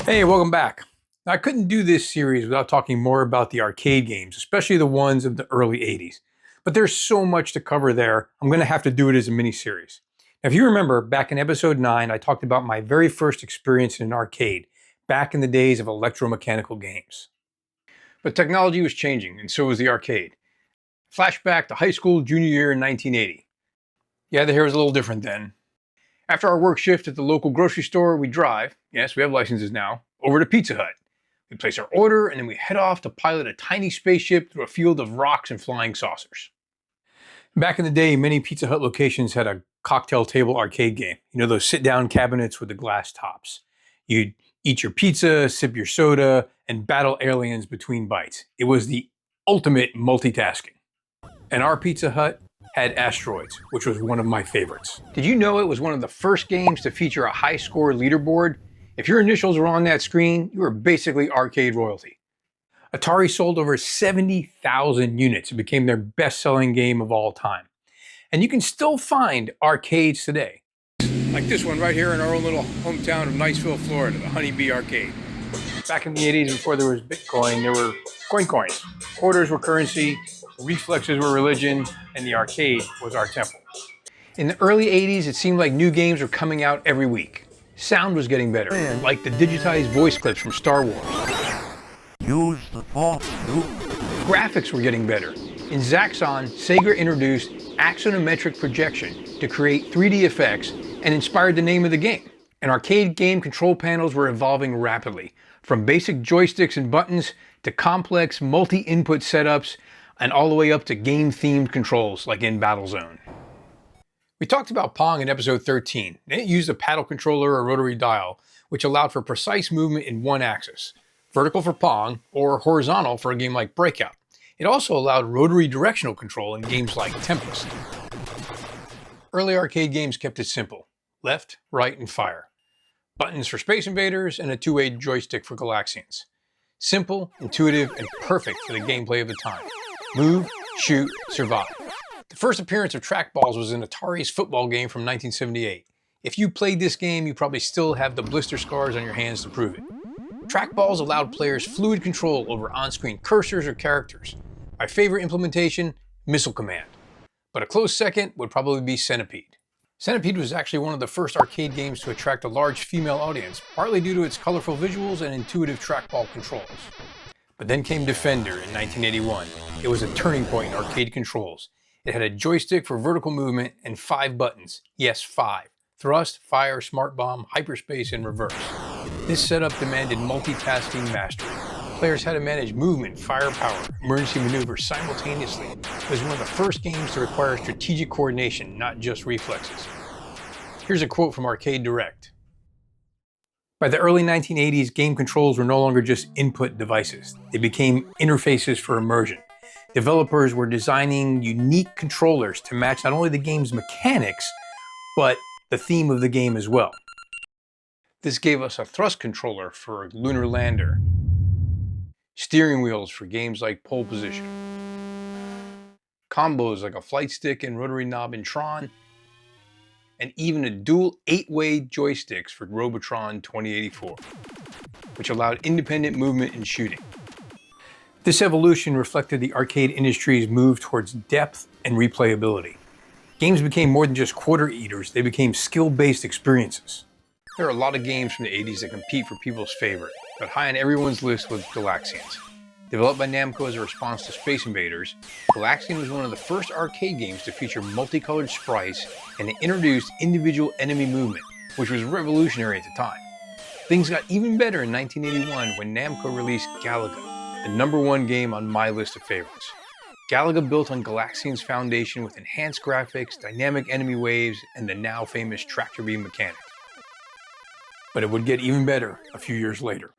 Hey, welcome back. Now, I couldn't do this series without talking more about the arcade games, especially the ones of the early 80s. But there's so much to cover there, I'm going to have to do it as a mini-series. Now, if you remember, back in episode 9, I talked about my very first experience in an arcade, back in the days of electromechanical games. But technology was changing, and so was the arcade. Flashback to high school junior year in 1980. Yeah, the hair was a little different then. After our work shift at the local grocery store, we drive, yes, we have licenses now, over to Pizza Hut. We place our order, and then we head off to pilot a tiny spaceship through a field of rocks and flying saucers. Back in the day, many Pizza Hut locations had a cocktail table arcade game. You know, those sit-down cabinets with the glass tops. You'd eat your pizza, sip your soda, and battle aliens between bites. It was the ultimate multitasking. And our Pizza Hut had Asteroids, which was one of my favorites. Did you know it was one of the first games to feature a high score leaderboard? If your initials were on that screen, you were basically arcade royalty. Atari sold over 70,000 units. It became their best-selling game of all time. And you can still find arcades today. Like this one right here in our own little hometown of Niceville, Florida, the Honeybee Arcade. Back in the 80s, before there was Bitcoin, there were coins. Quarters were currency, reflexes were religion, and the arcade was our temple. In the early 80s, it seemed like new games were coming out every week. Sound was getting better, like the digitized voice clips from Star Wars. Use the force, Graphics were getting better. In Zaxxon, Sega introduced axonometric projection to create 3D effects and inspired the name of the game. And arcade game control panels were evolving rapidly, from basic joysticks and buttons to complex multi-input setups, and all the way up to game-themed controls like in Battlezone. We talked about Pong in episode 13, and it used a paddle controller or rotary dial, which allowed for precise movement in one axis, vertical for Pong, or horizontal for a game like Breakout. It also allowed rotary directional control in games like Tempest. Early arcade games kept it simple: left, right, and fire. Buttons for Space Invaders and a two-way joystick for Galaxians. Simple, intuitive, and perfect for the gameplay of the time. Move, shoot, survive. The first appearance of trackballs was in Atari's football game from 1978. If you played this game, you probably still have the blister scars on your hands to prove it. Trackballs allowed players fluid control over on-screen cursors or characters. My favorite implementation, Missile Command. But a close second would probably be Centipede. Centipede was actually one of the first arcade games to attract a large female audience, partly due to its colorful visuals and intuitive trackball controls. But then came Defender in 1981. It was a turning point in arcade controls. It had a joystick for vertical movement and 5 buttons. Yes, 5. Thrust, fire, smart bomb, hyperspace, and reverse. This setup demanded multitasking mastery. Players had to manage movement, firepower, emergency maneuvers simultaneously. It was one of the first games to require strategic coordination, not just reflexes. Here's a quote from Arcade Direct. By the early 1980s, game controls were no longer just input devices. They became interfaces for immersion. Developers were designing unique controllers to match not only the game's mechanics, but the theme of the game as well. This gave us a thrust controller for Lunar Lander, steering wheels for games like Pole Position, combos like a flight stick and rotary knob in Tron, and even a dual 8-way joysticks for Robotron 2084, which allowed independent movement in shooting. This evolution reflected the arcade industry's move towards depth and replayability. Games became more than just quarter eaters, they became skill-based experiences. There are a lot of games from the 80s that compete for people's favorite, but high on everyone's list was Galaxians. Developed by Namco as a response to Space Invaders, Galaxian was one of the first arcade games to feature multicolored sprites, and it introduced individual enemy movement, which was revolutionary at the time. Things got even better in 1981 when Namco released Galaga, the #1 game on my list of favorites. Galaga built on Galaxian's foundation with enhanced graphics, dynamic enemy waves, and the now famous tractor beam mechanic. But it would get even better a few years later.